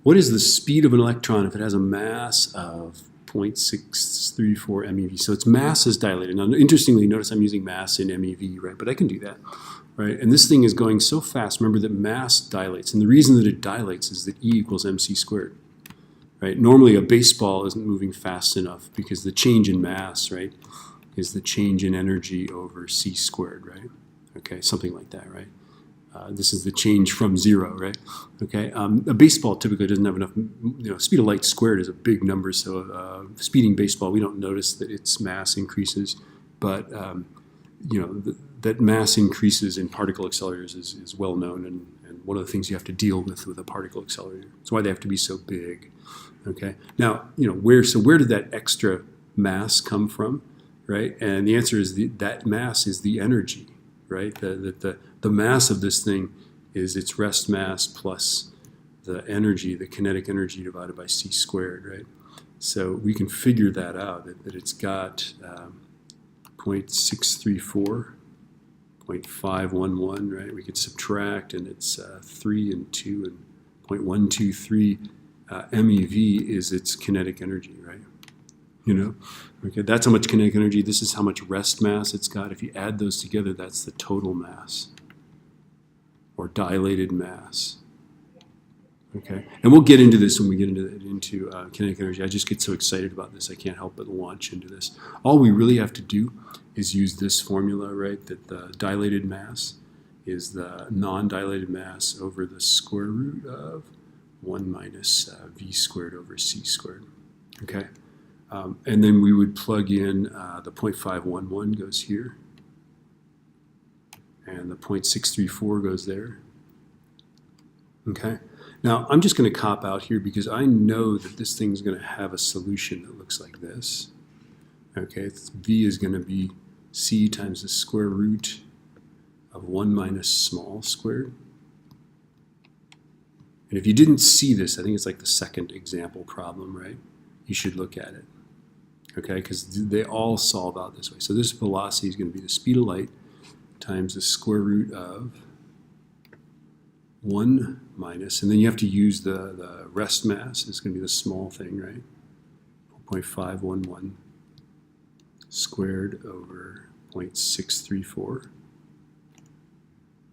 What is the speed of an electron if it has a mass of 0.634 MeV? So its mass is dilated. Now, interestingly, notice I'm using mass in MeV, right? But I can do that, right? And this thing is going so fast. Remember that mass dilates. And the reason that it dilates is that E equals mc squared, right? Normally, a baseball isn't moving fast enough because the change in mass, right, is the change in energy over c squared, right? Okay, something like that, right? This is the change from zero, right? Okay, a baseball typically doesn't have enough, speed of light squared is a big number, so speeding baseball, we don't notice that its mass increases, but that mass increases in particle accelerators is well known, and one of the things you have to deal with a particle accelerator. That's why they have to be so big. Okay, now where did that extra mass come from, right? And the answer is that mass is the energy, right? The mass of this thing is its rest mass plus the energy, the kinetic energy divided by c squared, right? So we can figure that out, that it's got 0.634, 0.511, right? We could subtract, and it's 3 and 2 and 0.123 MeV is its kinetic energy, right? Okay, that's how much kinetic energy. This is how much rest mass it's got. If you add those together, that's the total mass, or dilated mass. Okay, and we'll get into this when we get into kinetic energy. I just get so excited about this, I can't help but launch into this. All we really have to do is use this formula, right? That the dilated mass is the non-dilated mass over the square root of 1 minus v squared over c squared. Okay. And then we would plug in the 0.511 goes here, and the 0.634 goes there. Okay. Now, I'm just going to cop out here because I know that this thing's going to have a solution that looks like this. Okay, V is going to be C times the square root of 1 minus small squared. And if you didn't see this, I think it's like the second example problem, right? You should look at it. Okay, because they all solve out this way. So this velocity is going to be the speed of light times the square root of 1 minus, and then you have to use the rest mass. It's going to be the small thing, right? 0.511 squared over 0.634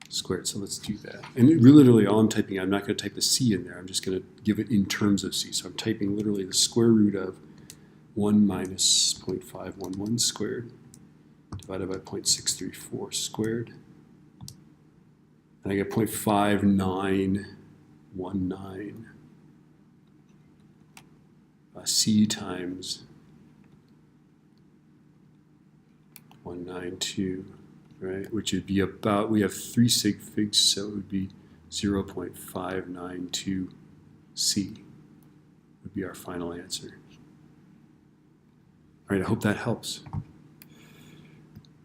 squared. So let's do that. And literally all I'm typing, I'm not going to type the c in there. I'm just going to give it in terms of c. So I'm typing literally the square root of 1 minus 0.511 squared divided by 0.634 squared. And I get 0.5919 c times 192, right? Which would be about, we have 3 sig figs, so it would be 0.592 c would be our final answer. All right, I hope that helps.